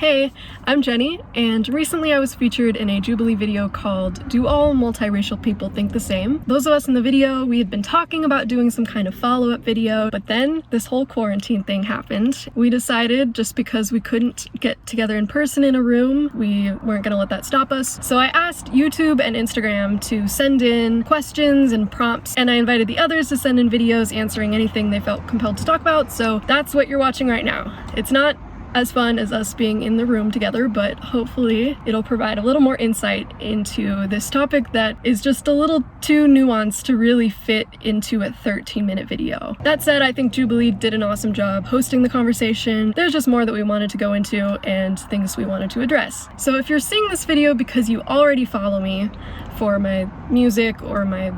Hey, I'm Jenny, and recently I was featured in a Jubilee video called Do All Multiracial People Think the Same? Those of us in the video, we had been talking about doing some kind of follow-up video, but then this whole quarantine thing happened. We decided, just because we couldn't get together in person in a room, we weren't gonna let that stop us. So I asked YouTube and Instagram to send in questions and prompts, and I invited the others to send in videos answering anything they felt compelled to talk about, so that's what you're watching right now. It's not as fun as us being in the room together, but hopefully it'll provide a little more insight into this topic that is just a little too nuanced to really fit into a 13-minute video. That said, I think Jubilee did an awesome job hosting the conversation. There's just more that we wanted to go into and things we wanted to address. So if you're seeing this video because you already follow me for my music or my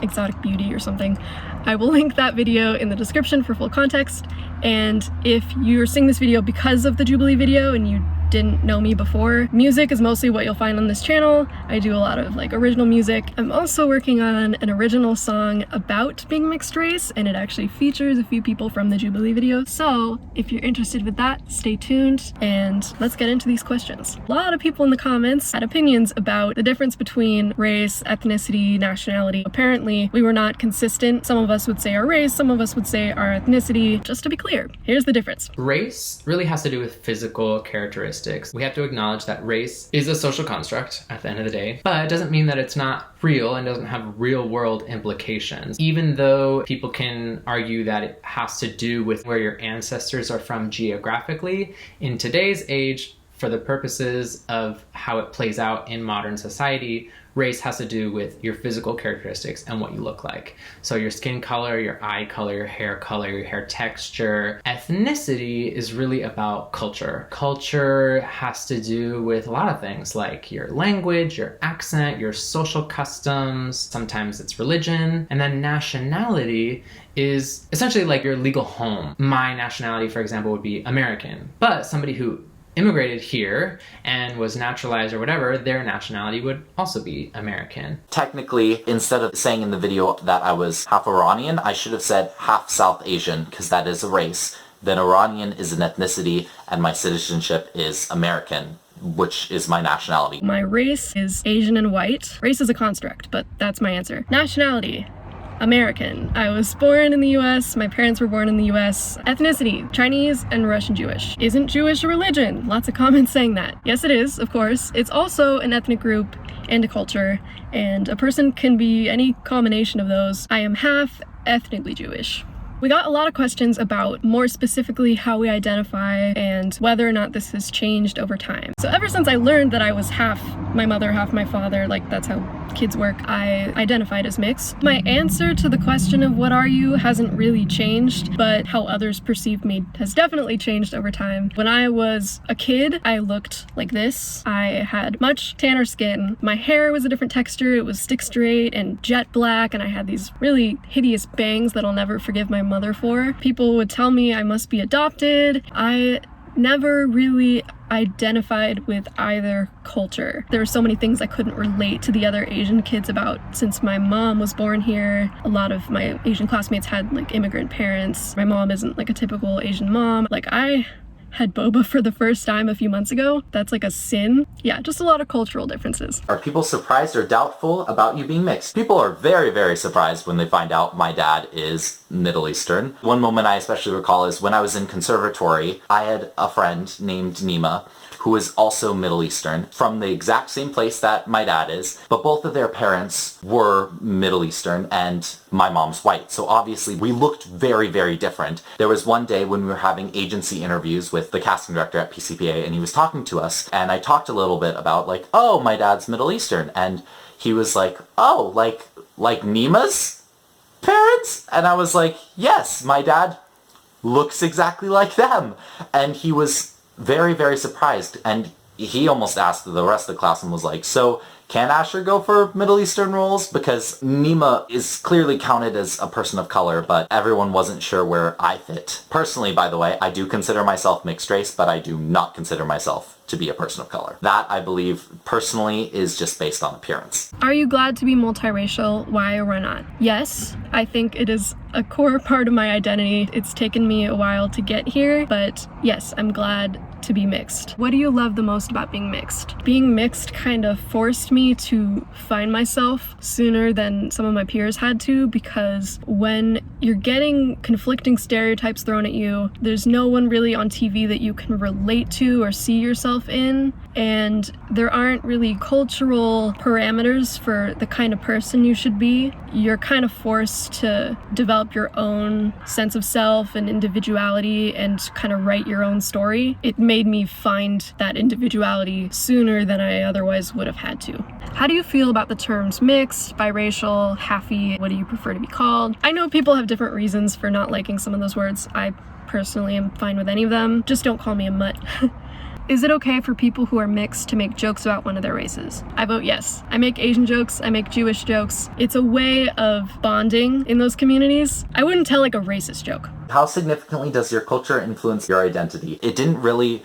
exotic beauty or something, I will link that video in the description for full context. And if you're seeing this video because of the Jubilee video and you didn't know me before, music is mostly what you'll find on this channel. I do a lot of original music. I'm also working on an original song about being mixed race, and it actually features a few people from the Jubilee video. So if you're interested with that, stay tuned and let's get into these questions. A lot of people in the comments had opinions about the difference between race, ethnicity, nationality. Apparently we were not consistent. Some of us would say our race, some of us would say our ethnicity. Just to be clear, here's the difference. Race really has to do with physical characteristics. We have to acknowledge that race is a social construct at the end of the day, but it doesn't mean that it's not real and doesn't have real world implications. Even though people can argue that it has to do with where your ancestors are from geographically, in today's age, for the purposes of how it plays out in modern society, race has to do with your physical characteristics and what you look like. So your skin color, your eye color, your hair texture. Ethnicity is really about culture. Culture has to do with a lot of things like your language, your accent, your social customs, sometimes it's religion. And then nationality is essentially like your legal home. My nationality, for example, would be American, but somebody who immigrated here and was naturalized or whatever, their nationality would also be American. Technically, instead of saying in the video that I was half Iranian, I should have said half South Asian, because that is a race. Then Iranian is an ethnicity, and my citizenship is American, which is my nationality. My race is Asian and white. Race is a construct, but that's my answer. Nationality: American. I was born in the US, my parents were born in the US. Ethnicity: Chinese and Russian Jewish. Isn't Jewish a religion? Lots of comments saying that. Yes, it is, of course. It's also an ethnic group and a culture, and a person can be any combination of those. I am half ethnically Jewish. We got a lot of questions about more specifically how we identify and whether or not this has changed over time. So ever since I learned that I was half my mother, half my father, that's how kids work, I identified as mixed. My answer to the question of what are you hasn't really changed, but how others perceive me has definitely changed over time. When I was a kid, I looked like this. I had much tanner skin. My hair was a different texture. It was stick straight and jet black, and I had these really hideous bangs that I'll never forgive my mother for. People would tell me I must be adopted. I never really identified with either culture. There were so many things I couldn't relate to the other Asian kids about since my mom was born here. A lot of my Asian classmates had immigrant parents. My mom isn't a typical Asian mom. I had boba for the first time a few months ago. That's a sin. Yeah, just a lot of cultural differences. Are people surprised or doubtful about you being mixed? People are very, very surprised when they find out my dad is Middle Eastern. One moment I especially recall is when I was in conservatory, I had a friend named Nima who is also Middle Eastern, from the exact same place that my dad is, but both of their parents were Middle Eastern and my mom's white. So obviously we looked very, very different. There was one day when we were having agency interviews with the casting director at PCPA, and he was talking to us, and I talked a little bit about oh, my dad's Middle Eastern, and he was like, oh, like Nima's parents? And I was like, yes, my dad looks exactly like them. And he was very, very surprised, and he almost asked the rest of the class and was like, so can Ashur go for Middle Eastern roles? Because Nima is clearly counted as a person of color, but everyone wasn't sure where I fit. Personally, by the way, I do consider myself mixed race, but I do not consider myself to be a person of color. That, I believe, personally, is just based on appearance. Are you glad to be multiracial? Why or why not? Yes, I think it is a core part of my identity. It's taken me a while to get here, but yes, I'm glad to be mixed? What do you love the most about being mixed? Being mixed kind of forced me to find myself sooner than some of my peers had to, because when you're getting conflicting stereotypes thrown at you, there's no one really on TV that you can relate to or see yourself in, and there aren't really cultural parameters for the kind of person you should be. You're kind of forced to develop your own sense of self and individuality and kind of write your own story. It made me find that individuality sooner than I otherwise would have had to. How do you feel about the terms mixed, biracial, halfy? What do you prefer to be called? I know people have different reasons for not liking some of those words. I personally am fine with any of them. Just don't call me a mutt. Is it okay for people who are mixed to make jokes about one of their races? I vote yes. I make Asian jokes, I make Jewish jokes. It's a way of bonding in those communities. I wouldn't tell like a racist joke. How significantly does your culture influence your identity? It didn't really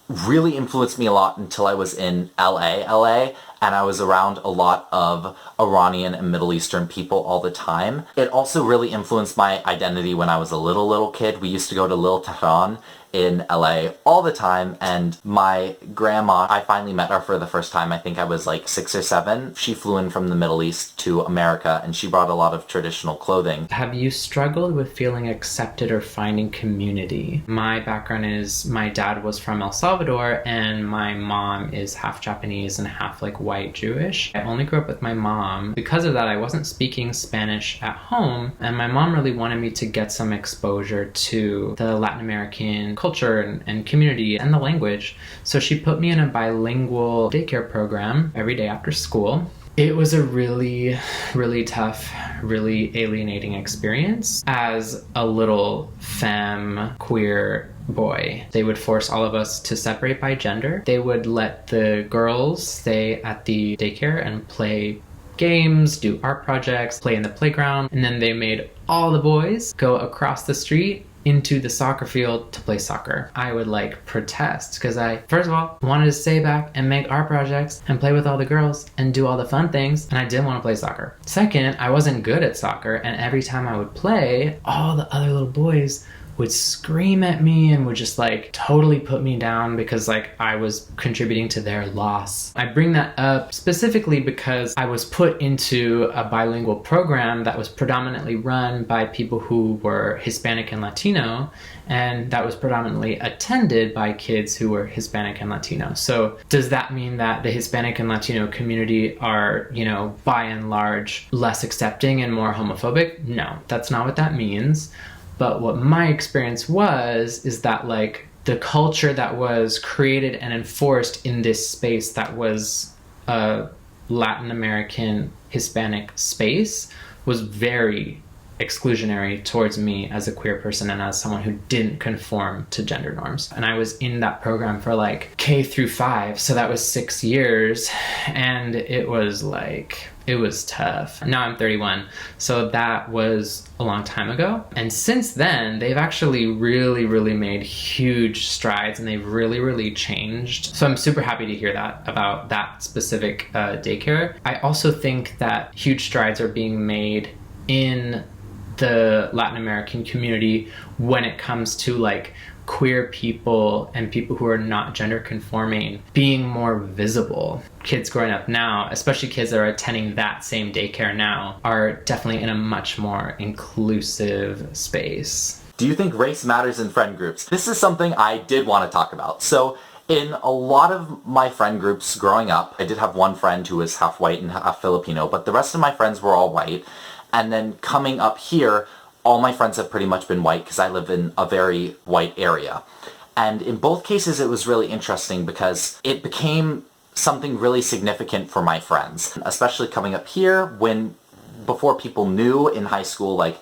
influence me a lot until I was in LA, and I was around a lot of Iranian and Middle Eastern people all the time. It also really influenced my identity when I was a little kid. We used to go to Little Tehran in LA all the time, and my grandma, I finally met her for the first time. I think I was like 6 or 7. She flew in from the Middle East to America, and she brought a lot of traditional clothing. Have you struggled with feeling accepted or finding community? My background is my dad was from El Salvador and my mom is half Japanese and half like white Jewish. I only grew up with my mom. Because of that, I wasn't speaking Spanish at home, and my mom really wanted me to get some exposure to the Latin American culture and community and the language. So she put me in a bilingual daycare program every day after school. It was a really, really tough, really alienating experience as a little femme queer boy. They would force all of us to separate by gender. They would let the girls stay at the daycare and play games, do art projects, play in the playground, and then they made all the boys go across the street into the soccer field to play soccer. I would like protest because I, first of all, wanted to stay back and make art projects and play with all the girls and do all the fun things, and I didn't want to play soccer. Second, I wasn't good at soccer, and every time I would play, all the other little boys would scream at me and would just like totally put me down because like I was contributing to their loss. I bring that up specifically because I was put into a bilingual program that was predominantly run by people who were Hispanic and Latino, and that was predominantly attended by kids who were Hispanic and Latino. So does that mean that the Hispanic and Latino community are, you know, by and large less accepting and more homophobic? No, that's not what that means. But what my experience is that like the culture that was created and enforced in this space that was a Latin American Hispanic space was very exclusionary towards me as a queer person and as someone who didn't conform to gender norms. And I was in that program for like K through 5, so that was 6 years, and it was tough. Now I'm 31, so that was a long time ago. And since then, they've actually really made huge strides, and they've really changed. So I'm super happy to hear that about that specific daycare. I also think that huge strides are being made in the Latin American community when it comes to like queer people and people who are not gender conforming being more visible. Kids growing up now, especially kids that are attending that same daycare now, are definitely in a much more inclusive space. Do you think race matters in friend groups? This is something I did want to talk about. So in a lot of my friend groups growing up, I did have one friend who was half white and half Filipino, but the rest of my friends were all white. And then coming up here, all my friends have pretty much been white because I live in a very white area. And in both cases, it was really interesting because it became something really significant for my friends, especially coming up here when before people knew in high school, like,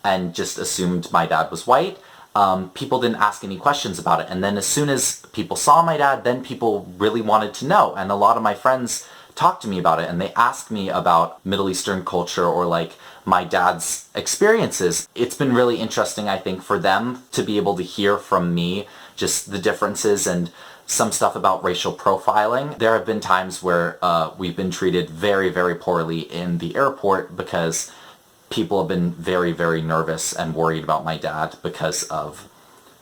and just assumed my dad was white. People didn't ask any questions about it. And then as soon as people saw my dad, then people really wanted to know. And a lot of my friends talked to me about it, and they asked me about Middle Eastern culture or like my dad's experiences. It's been really interesting, I think, for them to be able to hear from me just the differences and some stuff about racial profiling. There have been times where we've been treated very poorly in the airport because people have been very nervous and worried about my dad because of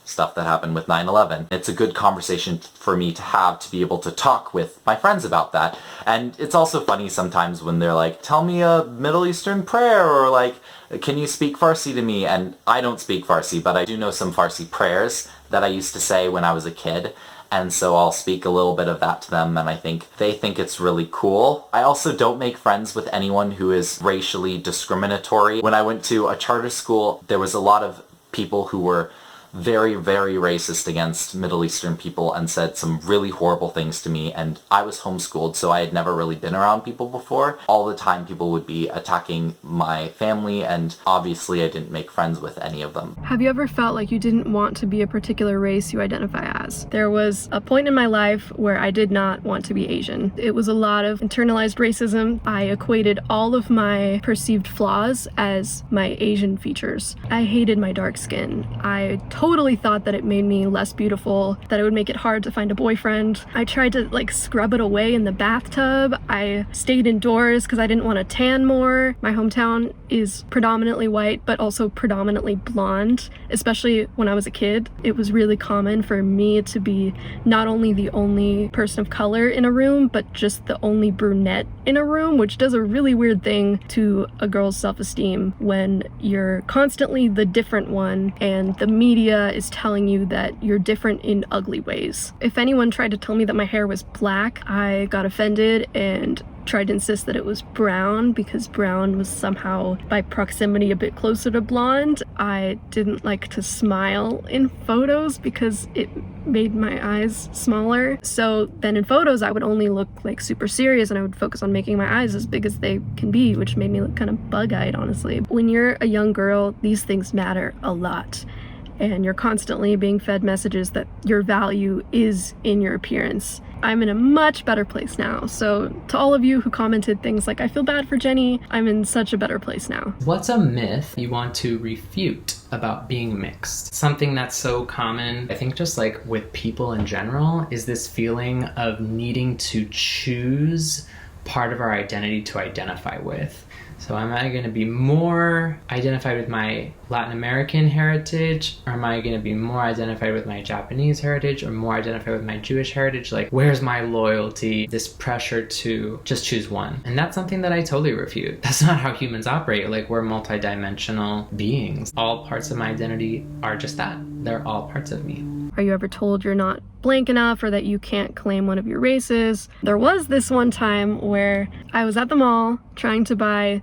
stuff that happened with 9/11. It's a good conversation for me to have, to be able to talk with my friends about that. And it's also funny sometimes when they're like, tell me a Middle Eastern prayer, or like, can you speak Farsi to me? And I don't speak Farsi, but I do know some Farsi prayers that I used to say when I was a kid. And so I'll speak a little bit of that to them, and I think they think it's really cool. I also don't make friends with anyone who is racially discriminatory. When I went to a charter school, there was a lot of people who were very, very racist against Middle Eastern people and said some really horrible things to me. And I was homeschooled, so I had never really been around people before. All the time people would be attacking my family, and obviously I didn't make friends with any of them. Have you ever felt like you didn't want to be a particular race you identify as? There was a point in my life where I did not want to be Asian. It was a lot of internalized racism. I equated all of my perceived flaws as my Asian features. I hated my dark skin. I totally thought that it made me less beautiful, that it would make it hard to find a boyfriend. I tried to like scrub it away in the bathtub. I stayed indoors because I didn't want to tan more. My hometown is predominantly white, but also predominantly blonde, especially when I was a kid. It was really common for me to be not only the only person of color in a room, but just the only brunette in a room, which does a really weird thing to a girl's self-esteem when you're constantly the different one and the media is telling you that you're different in ugly ways. If anyone tried to tell me that my hair was black, I got offended and tried to insist that it was brown because brown was somehow by proximity a bit closer to blonde. I didn't like to smile in photos because it made my eyes smaller. So then in photos I would only look like super serious, and I would focus on making my eyes as big as they can be, which made me look kind of bug-eyed, honestly. When you're a young girl, these things matter a lot. And you're constantly being fed messages that your value is in your appearance. I'm in a much better place now. So to all of you who commented things like, I feel bad for Jenni, I'm in such a better place now. What's a myth you want to refute about being mixed? Something that's so common, I think just like with people in general, is this feeling of needing to choose part of our identity to identify with. So am I going to be more identified with my Latin American heritage, or am I going to be more identified with my Japanese heritage, or more identified with my Jewish heritage? Like, where's my loyalty? This pressure to just choose one. And that's something that I totally refute. That's not how humans operate. Like, we're multidimensional beings. All parts of my identity are just that. They're all parts of me. Are you ever told you're not blank enough or that you can't claim one of your races? There was this one time where I was at the mall trying to buy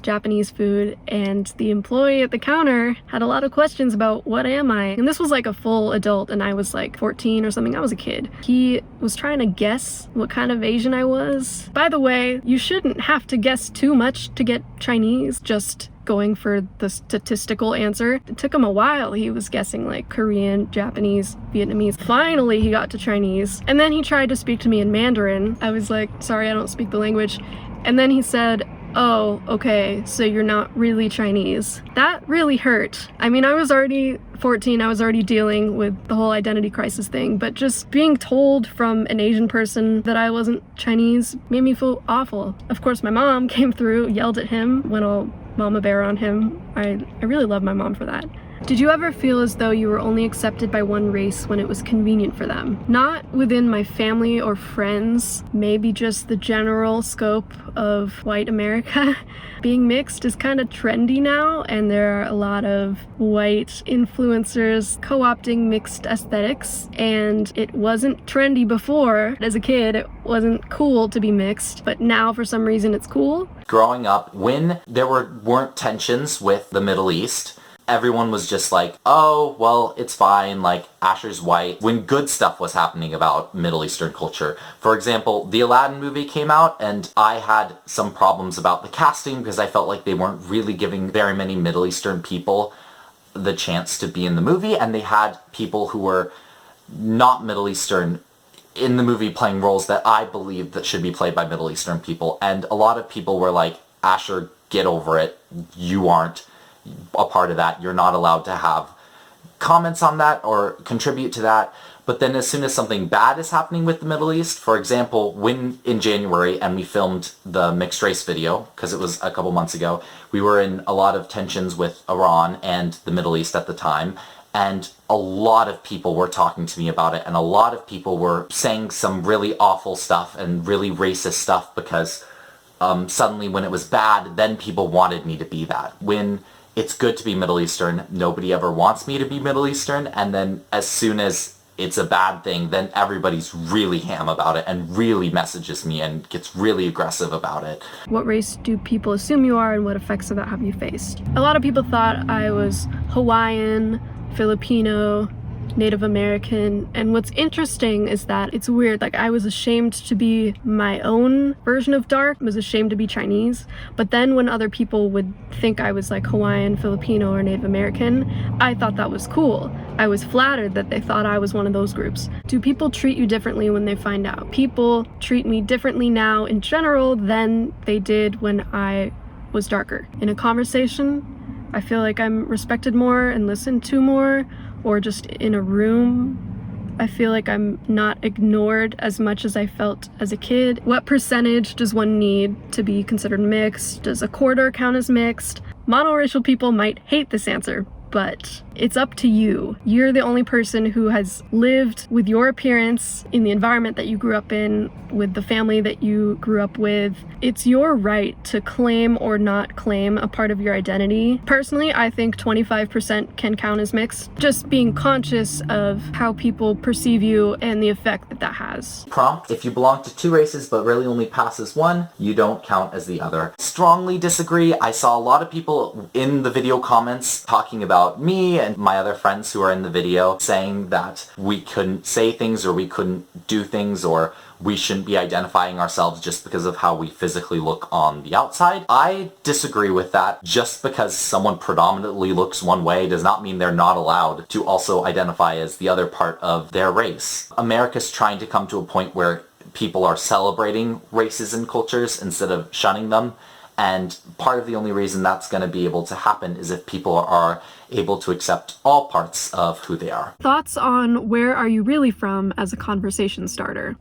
Japanese food, and the employee at the counter had a lot of questions about what am I? And this was like a full adult and I was like 14 or something. I was a kid. He was trying to guess what kind of Asian I was. By the way, you shouldn't have to guess too much to get Chinese. Just going for the statistical answer. It took him a while. He was guessing like Korean, Japanese, Vietnamese. Finally, he got to Chinese. And then he tried to speak to me in Mandarin. I was like, sorry, I don't speak the language. And then he said, oh, okay, so you're not really Chinese. That really hurt. I mean, I was already 14, I was already dealing with the whole identity crisis thing, but just being told from an Asian person that I wasn't Chinese made me feel awful. Of course, my mom came through, yelled at him, went all mama bear on him. I really love my mom for that. Did you ever feel as though you were only accepted by one race when it was convenient for them? Not within my family or friends, maybe just the general scope of white America. Being mixed is kind of trendy now, and there are a lot of white influencers co-opting mixed aesthetics, and it wasn't trendy before. As a kid, it wasn't cool to be mixed, but now for some reason it's cool. Growing up, when there weren't tensions with the Middle East, everyone was just like, oh, well, it's fine, like, Ashur's white. When good stuff was happening about Middle Eastern culture. For example, the Aladdin movie came out, and I had some problems about the casting because I felt like they weren't really giving very many Middle Eastern people the chance to be in the movie, and they had people who were not Middle Eastern in the movie playing roles that I believed that should be played by Middle Eastern people. And a lot of people were like, Ashur, get over it. You aren't a part of that. You're not allowed to have comments on that or contribute to that. But then as soon as something bad is happening with the Middle East, for example, when in January and we filmed the mixed race video, because it was a couple months ago, we were in a lot of tensions with Iran and the Middle East at the time. And a lot of people were talking to me about it, and a lot of people were saying some really awful stuff and really racist stuff because suddenly when it was bad, then people wanted me to be that. When it's good to be Middle Eastern, nobody ever wants me to be Middle Eastern, and then as soon as it's a bad thing, then everybody's really ham about it and really messages me and gets really aggressive about it. What race do people assume you are, and what effects of that have you faced? A lot of people thought I was Hawaiian, Filipino, Native American, and what's interesting is that it's weird, like I was ashamed to be my own version of dark, I was ashamed to be Chinese, but then when other people would think I was like Hawaiian, Filipino, or Native American, I thought that was cool. I was flattered that they thought I was one of those groups. Do people treat you differently when they find out? People treat me differently now in general than they did when I was darker. In a conversation, I feel like I'm respected more and listened to more, or just in a room, I feel like I'm not ignored as much as I felt as a kid. What percentage does one need to be considered mixed? Does a quarter count as mixed? Monoracial people might hate this answer, but it's up to you. You're the only person who has lived with your appearance in the environment that you grew up in, with the family that you grew up with. It's your right to claim or not claim a part of your identity. Personally, I think 25% can count as mixed. Just being conscious of how people perceive you and the effect that that has. Prompt: if you belong to two races but really only pass as one, you don't count as the other. Strongly disagree. I saw a lot of people in the video comments talking about me and my other friends who are in the video saying that we couldn't say things or we couldn't do things or we shouldn't be identifying ourselves just because of how we physically look on the outside. I disagree with that. Just because someone predominantly looks one way does not mean they're not allowed to also identify as the other part of their race. America's trying to come to a point where people are celebrating races and cultures instead of shunning them. And part of the only reason that's going to be able to happen is if people are able to accept all parts of who they are. Thoughts on where are you really from as a conversation starter?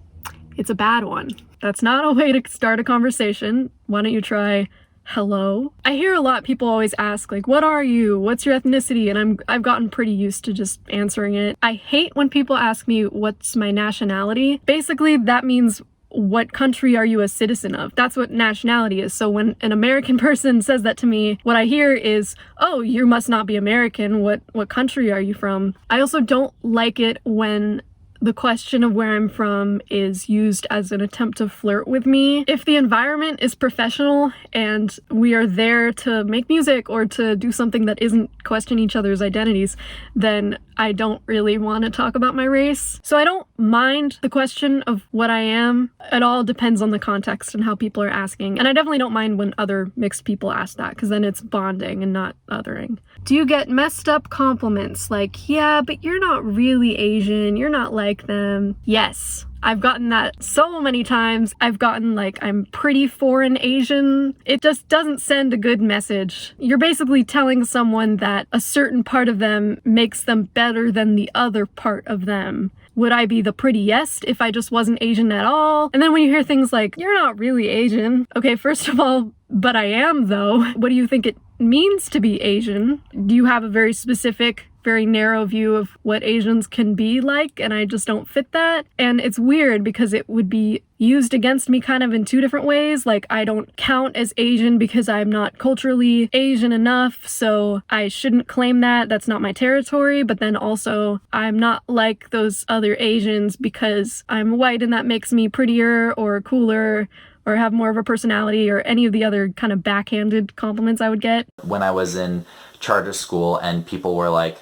It's a bad one. That's not a way to start a conversation. Why don't you try hello? I hear a lot people always ask like, what are you? What's your ethnicity? And I've gotten pretty used to just answering it. I hate when people ask me what's my nationality. Basically, that means what country are you a citizen of? That's what nationality is. So when an American person says that to me, what I hear is, oh, you must not be American. What country are you from? I also don't like it when the question of where I'm from is used as an attempt to flirt with me. If the environment is professional and we are there to make music or to do something that isn't question each other's identities, then I don't really want to talk about my race. So I don't mind the question of what I am. It all depends on the context and how people are asking. And I definitely don't mind when other mixed people ask that, because then it's bonding and not othering. Do you get messed up compliments like, yeah, but you're not really Asian, you're not like them? Yes. I've gotten that so many times. I've gotten like, I'm pretty foreign Asian. It just doesn't send a good message. You're basically telling someone that a certain part of them makes them better than the other part of them. Would I be the prettiest if I just wasn't Asian at all? And then when you hear things like, you're not really Asian. Okay, first of all, but I am though. What do you think it means to be Asian? Do you have a very specific, very narrow view of what Asians can be like, and I just don't fit that? And it's weird because it would be used against me kind of in two different ways. Like, I don't count as Asian because I'm not culturally Asian enough, so I shouldn't claim that. That's not my territory. But then also, I'm not like those other Asians because I'm white and that makes me prettier or cooler or have more of a personality, or any of the other kind of backhanded compliments I would get. When I was in charter school and people were like,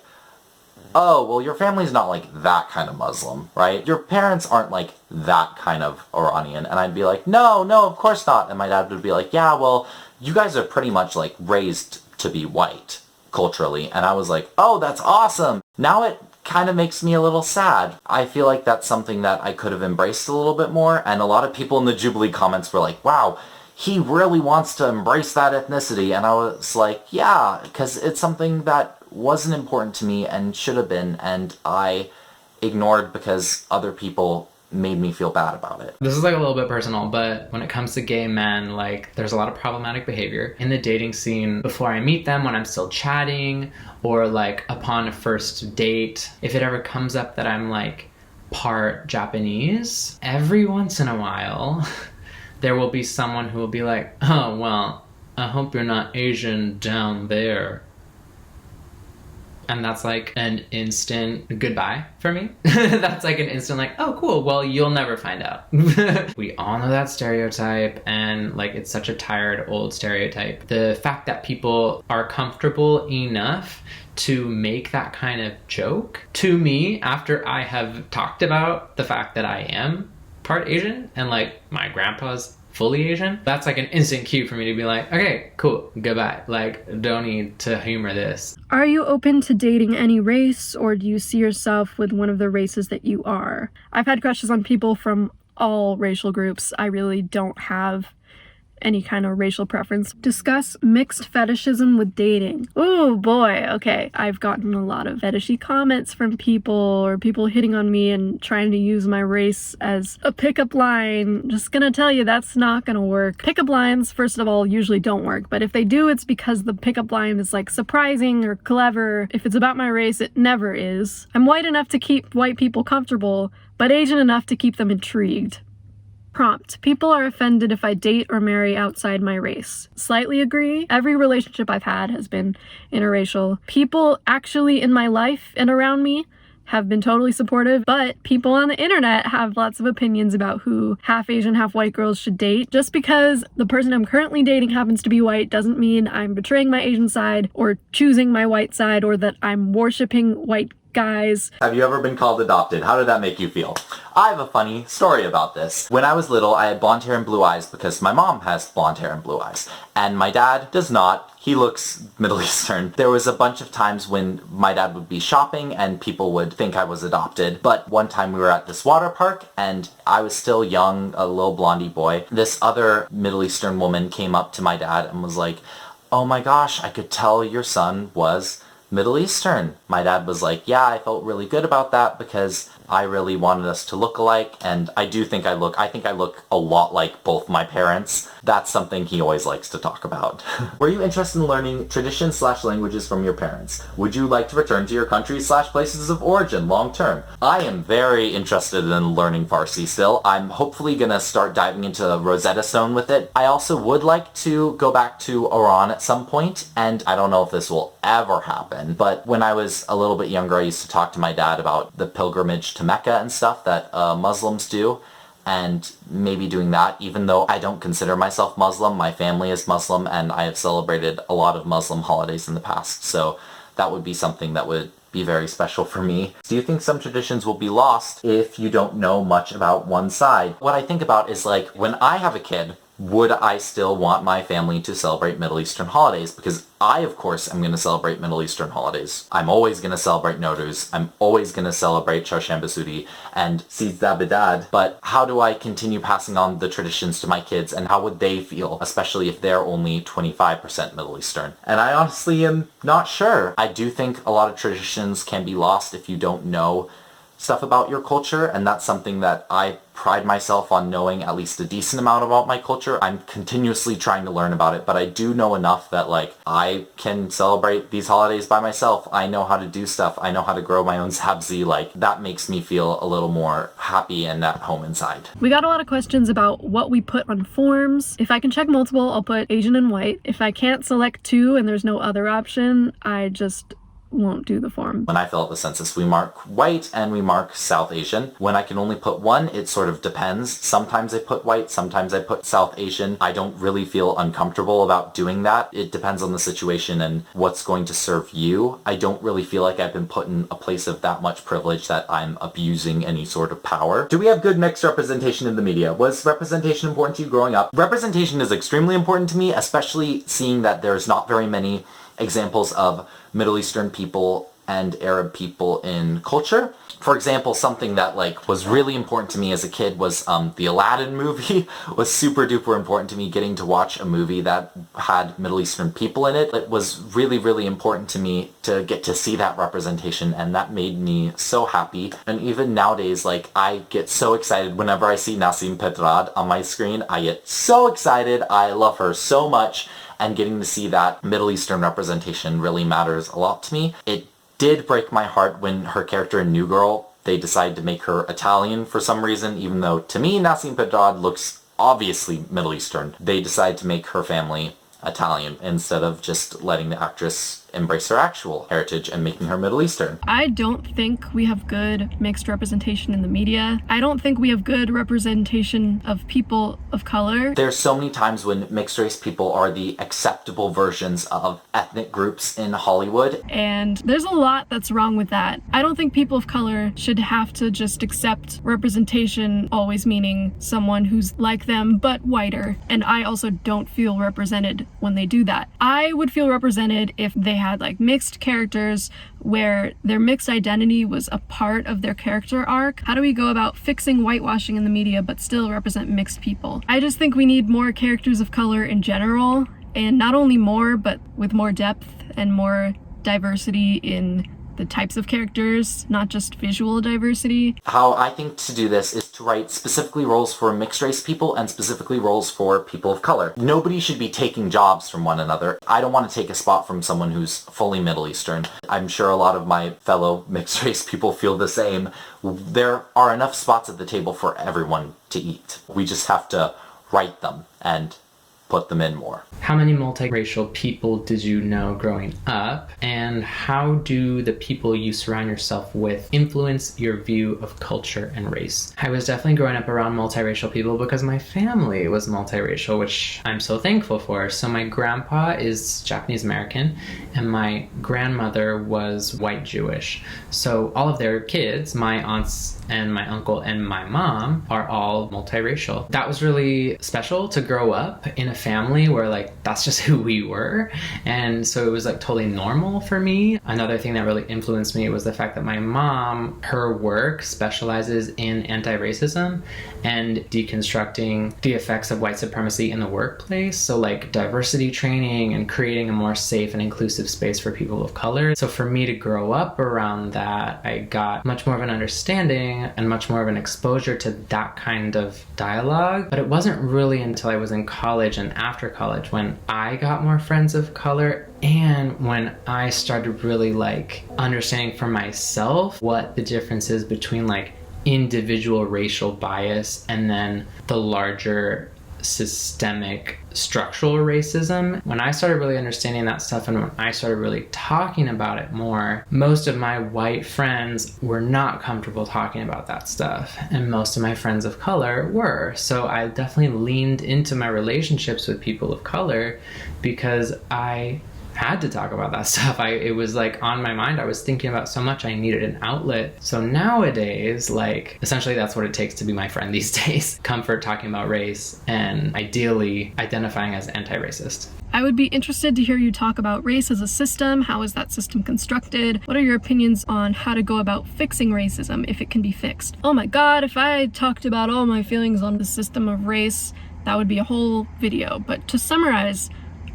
oh, well, your family's not like that kind of Muslim, right? Your parents aren't like that kind of Iranian. And I'd be like, no, of course not. And my dad would be like, yeah, well, you guys are pretty much like raised to be white culturally. And I was like, oh, that's awesome. Now it kind of makes me a little sad. I feel like that's something that I could have embraced a little bit more. And a lot of people in the Jubilee comments were like, wow, he really wants to embrace that ethnicity. And I was like, yeah, because it's something that wasn't important to me and should have been, and I ignored because other people made me feel bad about it. This is like a little bit personal, but when it comes to gay men, like there's a lot of problematic behavior in the dating scene before I meet them, when I'm still chatting, or like upon a first date. If it ever comes up that I'm like part Japanese, every once in a while there will be someone who will be like, oh, well, I hope you're not Asian down there. And that's like an instant goodbye for me. That's like an instant like, oh cool, well you'll never find out. We all know that stereotype, and like it's such a tired old stereotype. The fact that people are comfortable enough to make that kind of joke to me after I have talked about the fact that I am part Asian and like my grandpa's fully Asian, that's like an instant cue for me to be like, okay, cool, goodbye. Like, don't need to humor this. Are you open to dating any race, or do you see yourself with one of the races that you are? I've had crushes on people from all racial groups. I really don't have any kind of racial preference. Discuss mixed fetishism with dating. Oh boy, okay. I've gotten a lot of fetishy comments from people, or people hitting on me and trying to use my race as a pickup line. Just gonna tell you, that's not gonna work. Pickup lines, first of all, usually don't work, but if they do, it's because the pickup line is like surprising or clever. If it's about my race, it never is. I'm white enough to keep white people comfortable, but Asian enough to keep them intrigued. Prompt. People are offended if I date or marry outside my race. Slightly agree. Every relationship I've had has been interracial. People actually in my life and around me have been totally supportive, but people on the internet have lots of opinions about who half Asian, half white girls should date. Just because the person I'm currently dating happens to be white doesn't mean I'm betraying my Asian side or choosing my white side, or that I'm worshiping white guys. Have you ever been called adopted? How did that make you feel? I have a funny story about this. When I was little, I had blonde hair and blue eyes because my mom has blonde hair and blue eyes, and my dad does not. He looks Middle Eastern. There was a bunch of times when my dad would be shopping and people would think I was adopted. But one time we were at this water park and I was still young, a little blondie boy. This other Middle Eastern woman came up to my dad and was like, oh my gosh, I could tell your son was Middle Eastern. My dad was like, yeah, I felt really good about that because I really wanted us to look alike, and I think I look a lot like both my parents. That's something he always likes to talk about. Were you interested in learning traditions/languages from your parents? Would you like to return to your country/places of origin long term? I am very interested in learning Farsi still. I'm hopefully gonna start diving into Rosetta Stone with it. I also would like to go back to Iran at some point, and I don't know if this will ever happen, but when I was a little bit younger, I used to talk to my dad about the pilgrimage to Mecca and stuff that Muslims do, and maybe doing that, even though I don't consider myself Muslim. My family is Muslim, and I have celebrated a lot of Muslim holidays in the past, so that would be something that would be very special for me. Do you think some traditions will be lost if you don't know much about one side? What I think about is, like, when I have a kid, would I still want my family to celebrate Middle Eastern holidays? Because I, of course, am going to celebrate Middle Eastern holidays. I'm always going to celebrate Nowruz. I'm always going to celebrate Charshanbe Sudi and Eid al-Fitr. But how do I continue passing on the traditions to my kids, and how would they feel, especially if they're only 25% Middle Eastern? And I honestly am not sure. I do think a lot of traditions can be lost if you don't know stuff about your culture, and that's something that I pride myself on knowing at least a decent amount about my culture. I'm continuously trying to learn about it, but I do know enough that, like, I can celebrate these holidays by myself. I know how to do stuff. I know how to grow my own sabzi. Like, that makes me feel a little more happy and at home inside. We got a lot of questions about what we put on forms. If I can check multiple, I'll put Asian and white. If I can't select two and there's no other option, I just won't do the form. When I fill out the census, we mark white and we mark South Asian. When I can only put one, it sort of depends. Sometimes I put white, sometimes I put South Asian. I don't really feel uncomfortable about doing that. It depends on the situation and what's going to serve you. I don't really feel like I've been put in a place of that much privilege that I'm abusing any sort of power. Do we have good mixed representation in the media? Was representation important to you growing up? Representation is extremely important to me, especially seeing that there's not very many examples of Middle Eastern people and Arab people in culture. For example, something that like was really important to me as a kid was the Aladdin movie was super duper important to me. Getting to watch a movie that had Middle Eastern people in it, it was really, really important to me to get to see that representation, and that made me so happy. And even nowadays, like, I get so excited whenever I see Nasim Pedrad on my screen. I get so excited. I love her so much, and getting to see that Middle Eastern representation really matters a lot to me. It did break my heart when her character in New Girl, they decided to make her Italian for some reason, even though to me Nasim Pedrad looks obviously Middle Eastern. They decided to make her family Italian instead of just letting the actress embrace her actual heritage and making her Middle Eastern. I don't think we have good mixed representation in the media. I don't think we have good representation of people of color. There's so many times when mixed race people are the acceptable versions of ethnic groups in Hollywood. And there's a lot that's wrong with that. I don't think people of color should have to just accept representation, always meaning someone who's like them but whiter. And I also don't feel represented when they do that. I would feel represented if they had like mixed characters where their mixed identity was a part of their character arc. How do we go about fixing whitewashing in the media but still represent mixed people? I just think we need more characters of color in general, and not only more, but with more depth and more diversity in the types of characters, not just visual diversity. How I think to do this is to write specifically roles for mixed race people and specifically roles for people of color. Nobody should be taking jobs from one another. I don't want to take a spot from someone who's fully Middle Eastern. I'm sure a lot of my fellow mixed race people feel the same. There are enough spots at the table for everyone to eat. We just have to write them and put them in more. How many multiracial people did you know growing up, and how do the people you surround yourself with influence your view of culture and race? I was definitely growing up around multiracial people because my family was multiracial, which I'm so thankful for. So my grandpa is Japanese American and my grandmother was white Jewish. So all of their kids, my aunts and my uncle and my mom, are all multiracial. That was really special to grow up in a family where like that's just who we were, and so it was like totally normal for me. Another thing that really influenced me was the fact that my mom, her work specializes in anti-racism and deconstructing the effects of white supremacy in the workplace, so like diversity training and creating a more safe and inclusive space for people of color. So for me to grow up around that, I got much more of an understanding and much more of an exposure to that kind of dialogue. But it wasn't really until I was in college and after college when I got more friends of color, and when I started really like understanding for myself what the difference is between like individual racial bias and then the larger systemic structural racism. When I started really understanding that stuff and when I started really talking about it more, most of my white friends were not comfortable talking about that stuff, and most of my friends of color were. So I definitely leaned into my relationships with people of color because I had to talk about that stuff. It was like on my mind. I was thinking about so much. I needed an outlet. So nowadays, like essentially that's what it takes to be my friend these days. Comfort talking about race and ideally identifying as anti-racist. I would be interested to hear you talk about race as a system. How is that system constructed? What are your opinions on how to go about fixing racism if it can be fixed? Oh my God, if I talked about all my feelings on the system of race, that would be a whole video. But to summarize,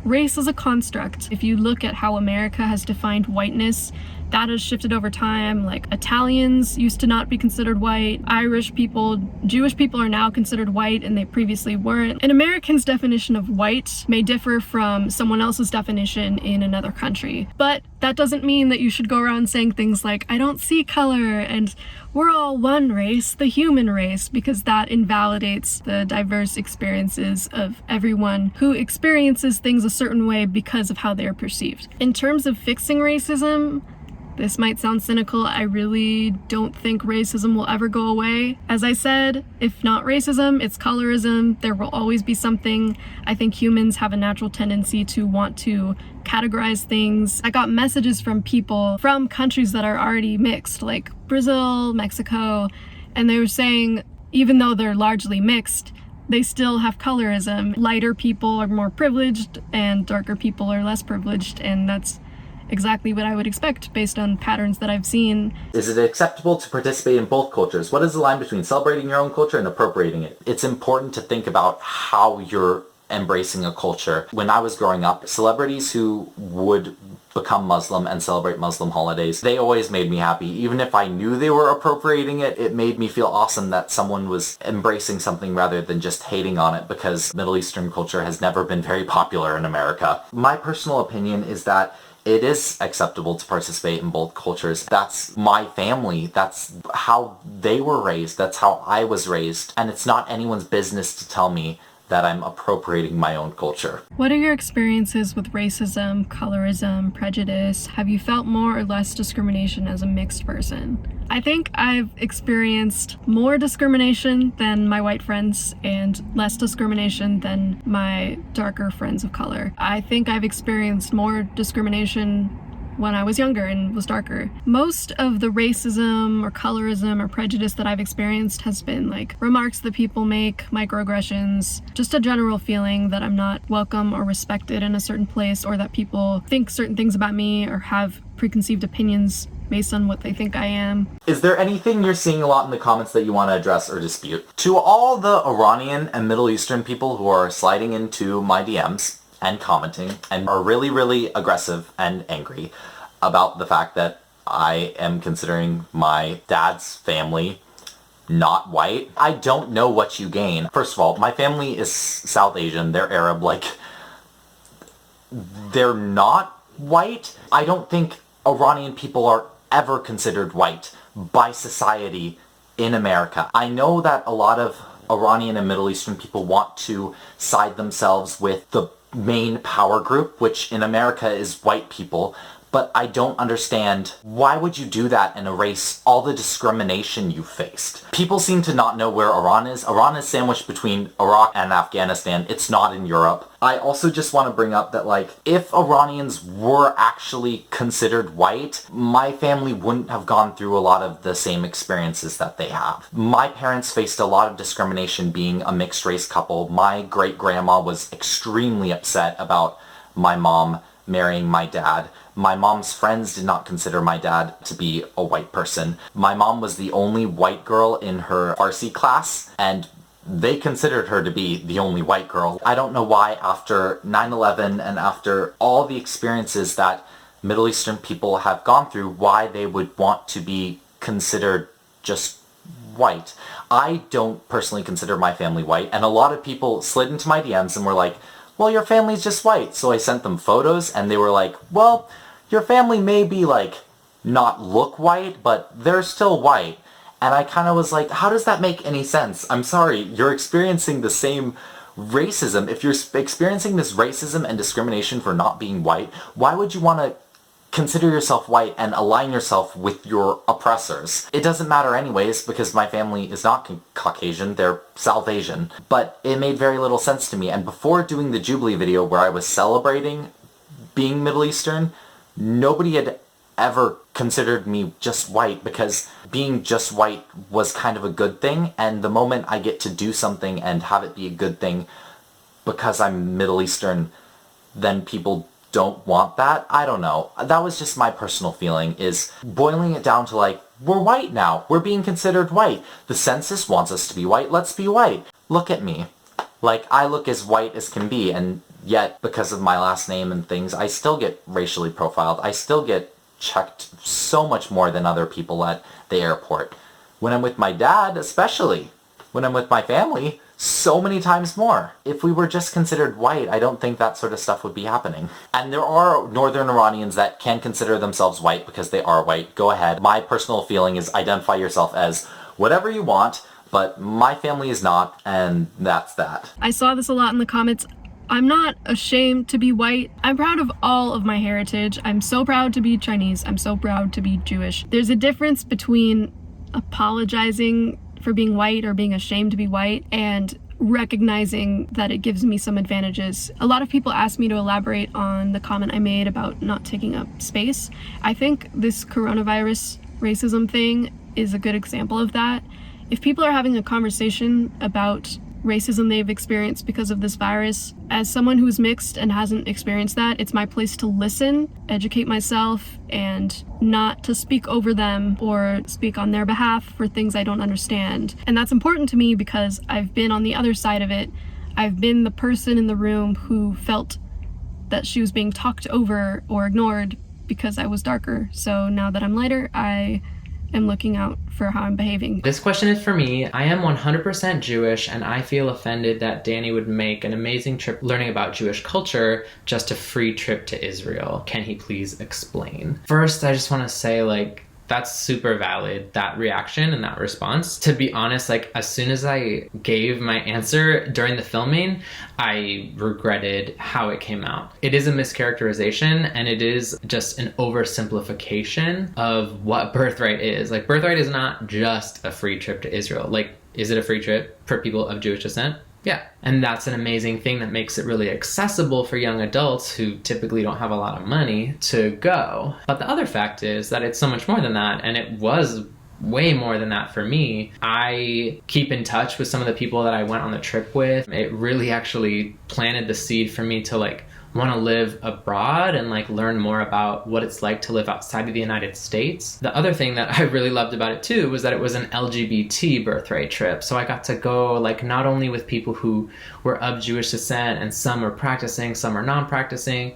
race is a construct. If you look at how America has defined whiteness, that has shifted over time. Like Italians used to not be considered white. Irish people, Jewish people are now considered white and they previously weren't. An American's definition of white may differ from someone else's definition in another country. But that doesn't mean that you should go around saying things like, I don't see color and we're all one race, the human race, because that invalidates the diverse experiences of everyone who experiences things a certain way because of how they're perceived. In terms of fixing racism, this might sound cynical, I really don't think racism will ever go away. As I said, if not racism, it's colorism. There will always be something. I think humans have a natural tendency to want to categorize things. I got messages from people from countries that are already mixed, like Brazil, Mexico, and they were saying, even though they're largely mixed, they still have colorism. Lighter people are more privileged and darker people are less privileged, and that's exactly what I would expect based on patterns that I've seen. Is it acceptable to participate in both cultures? What is the line between celebrating your own culture and appropriating it? It's important to think about how you're embracing a culture. When I was growing up, celebrities who would become Muslim and celebrate Muslim holidays, they always made me happy. Even if I knew they were appropriating it, it made me feel awesome that someone was embracing something rather than just hating on it, because Middle Eastern culture has never been very popular in America. My personal opinion is that it is acceptable to participate in both cultures. That's my family. That's how they were raised. That's how I was raised. And it's not anyone's business to tell me that I'm appropriating my own culture. What are your experiences with racism, colorism, prejudice? Have you felt more or less discrimination as a mixed person? I think I've experienced more discrimination than my white friends and less discrimination than my darker friends of color. I think I've experienced more discrimination when I was younger and was darker. Most of the racism or colorism or prejudice that I've experienced has been like remarks that people make, microaggressions, just a general feeling that I'm not welcome or respected in a certain place, or that people think certain things about me or have preconceived opinions based on what they think I am. Is there anything you're seeing a lot in the comments that you want to address or dispute? To all the Iranian and Middle Eastern people who are sliding into my DMs and commenting and are really, really aggressive and angry about the fact that I am considering my dad's family not white, I don't know what you gain. First of all, my family is South Asian, they're Arab, like, they're not white. I don't think Iranian people are ever considered white by society in America. I know that a lot of Iranian and Middle Eastern people want to side themselves with the main power group, which in America is white people, but I don't understand why would you do that and erase all the discrimination you faced. People seem to not know where Iran is. Iran is sandwiched between Iraq and Afghanistan. It's not in Europe. I also just want to bring up that, like, if Iranians were actually considered white, my family wouldn't have gone through a lot of the same experiences that they have. My parents faced a lot of discrimination being a mixed race couple. My great-grandma was extremely upset about my mom marrying my dad. My mom's friends did not consider my dad to be a white person. My mom was the only white girl in her Farsi class, and they considered her to be the only white girl. I don't know why, after 9/11 and after all the experiences that Middle Eastern people have gone through, why they would want to be considered just white. I don't personally consider my family white, and a lot of people slid into my DMs and were like, well, your family's just white. So I sent them photos, and they were like, well, your family may be, like, not look white, but they're still white. And I kind of was like, how does that make any sense? I'm sorry, you're experiencing the same racism. If you're experiencing this racism and discrimination for not being white, why would you want to consider yourself white and align yourself with your oppressors? It doesn't matter anyways, because my family is not Caucasian, they're South Asian. But it made very little sense to me. And before doing the Jubilee video where I was celebrating being Middle Eastern, nobody had ever considered me just white, because being just white was kind of a good thing, and the moment I get to do something and have it be a good thing because I'm Middle Eastern, then people don't want that. I don't know. That was just my personal feeling, is boiling it down to, like, we're white now. We're being considered white. The census wants us to be white. Let's be white. Look at me. Like, I look as white as can be, and yet, because of my last name and things, I still get racially profiled. I still get checked so much more than other people at the airport. When I'm with my dad, especially. When I'm with my family, so many times more. If we were just considered white, I don't think that sort of stuff would be happening. And there are Northern Iranians that can consider themselves white because they are white. Go ahead. My personal feeling is identify yourself as whatever you want, but my family is not, and that's that. I saw this a lot in the comments. I'm not ashamed to be white. I'm proud of all of my heritage. I'm so proud to be Chinese. I'm so proud to be Jewish. There's a difference between apologizing for being white or being ashamed to be white and recognizing that it gives me some advantages. A lot of people ask me to elaborate on the comment I made about not taking up space. I think this coronavirus racism thing is a good example of that. If people are having a conversation about racism they've experienced because of this virus. As someone who's mixed and hasn't experienced that, it's my place to listen, educate myself, and not to speak over them or speak on their behalf for things I don't understand. And that's important to me because I've been on the other side of it. I've been the person in the room who felt that she was being talked over or ignored because I was darker. So now that I'm lighter, I am looking out for how I'm behaving. This question is for me. I am 100% Jewish, and I feel offended that Danny would make an amazing trip learning about Jewish culture just a free trip to Israel. Can he please explain? First, I just want to say, like, that's super valid, that reaction and that response. To be honest, like, as soon as I gave my answer during the filming, I regretted how it came out. It is a mischaracterization, and it is just an oversimplification of what Birthright is. Like, Birthright is not just a free trip to Israel. Like, is it a free trip for people of Jewish descent? Yeah. And that's an amazing thing that makes it really accessible for young adults who typically don't have a lot of money to go. But the other fact is that it's so much more than that, and it was way more than that for me. I keep in touch with some of the people that I went on the trip with. It really actually planted the seed for me to, like, want to live abroad and, like, learn more about what it's like to live outside of the United States. The other thing that I really loved about it too was that it was an LGBT Birthright trip. So I got to go, like, not only with people who were of Jewish descent, and some were practicing, some were non-practicing,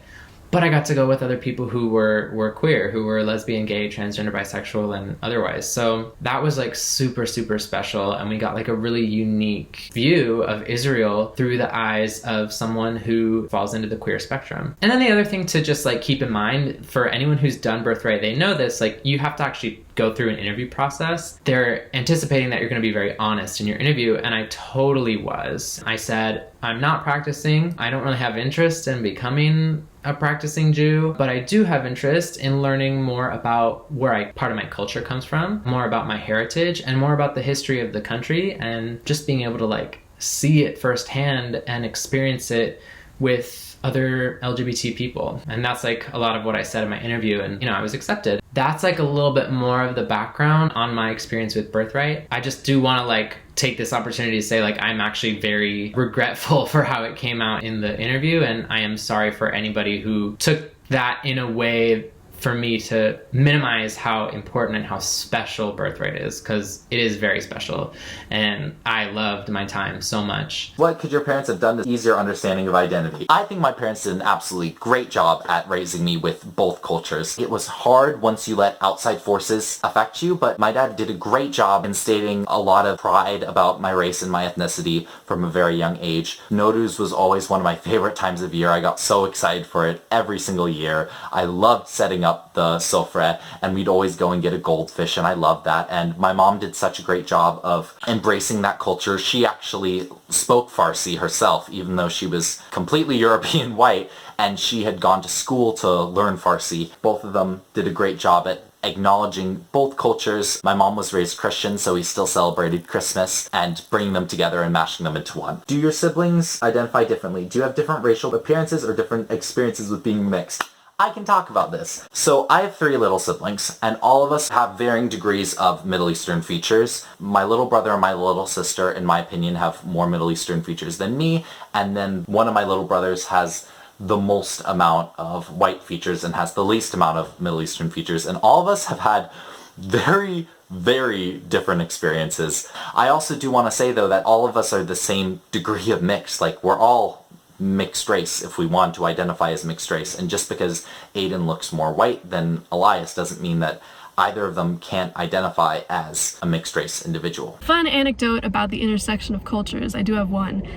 but I got to go with other people who were queer, who were lesbian, gay, transgender, bisexual, and otherwise. So that was, like, super, super special. And we got, like, a really unique view of Israel through the eyes of someone who falls into the queer spectrum. And then the other thing to just, like, keep in mind, for anyone who's done Birthright, they know this, like, you have to actually go through an interview process. They're anticipating that you're going to be very honest in your interview, and I totally was. I said, I'm not practicing. I don't really have interest in becoming a practicing Jew, but I do have interest in learning more about where part of my culture comes from, more about my heritage, and more about the history of the country, and just being able to, like, see it firsthand and experience it with other LGBT people. And that's, like, a lot of what I said in my interview, and, you know, I was accepted. That's, like, a little bit more of the background on my experience with Birthright. I just do want to, like, take this opportunity to say, like, I'm actually very regretful for how it came out in the interview, and I am sorry for anybody who took that in a way for me to minimize how important and how special Birthright is, because it is very special, and I loved my time so much. What could your parents have done to ease your understanding of identity? I think my parents did an absolutely great job at raising me with both cultures. It was hard once you let outside forces affect you, but my dad did a great job instilling a lot of pride about my race and my ethnicity from a very young age. Nowruz was always one of my favorite times of year. I got so excited for it every single year. I loved setting up the sofra, and we'd always go and get a goldfish, and I loved that. And my mom did such a great job of embracing that culture. She actually spoke Farsi herself, even though she was completely European white, and she had gone to school to learn Farsi. Both of them did a great job at acknowledging both cultures. My mom was raised Christian, so we still celebrated Christmas, and bringing them together and mashing them into one. Do your siblings identify differently? Do you have different racial appearances or different experiences with being mixed? I can talk about this. So I have 3 little siblings, and all of us have varying degrees of Middle Eastern features. My little brother and my little sister, in my opinion, have more Middle Eastern features than me, and then one of my little brothers has the most amount of white features and has the least amount of Middle Eastern features, and all of us have had very, very different experiences. I also do want to say, though, that all of us are the same degree of mixed. Like, we're all mixed race if we want to identify as mixed race, and just because Aiden looks more white than Elias doesn't mean that either of them can't identify as a mixed race individual. Fun anecdote about the intersection of cultures. I do have one.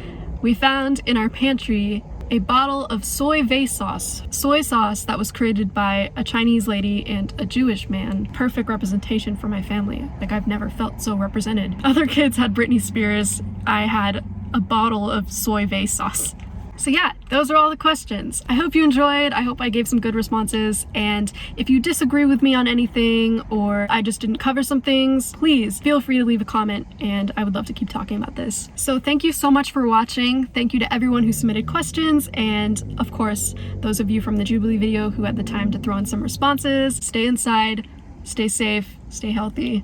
We found in our pantry a bottle of soy sauce that was created by a Chinese lady and a Jewish man. Perfect representation for my family. Like, I've never felt so represented. Other kids had Britney Spears. I had a bottle of soy sauce. So yeah, those are all the questions. I hope you enjoyed. I hope I gave some good responses. And if you disagree with me on anything, or I just didn't cover some things, please feel free to leave a comment, and I would love to keep talking about this. So thank you so much for watching. Thank you to everyone who submitted questions, and of course, those of you from the Jubilee video who had the time to throw in some responses. Stay inside, stay safe, stay healthy.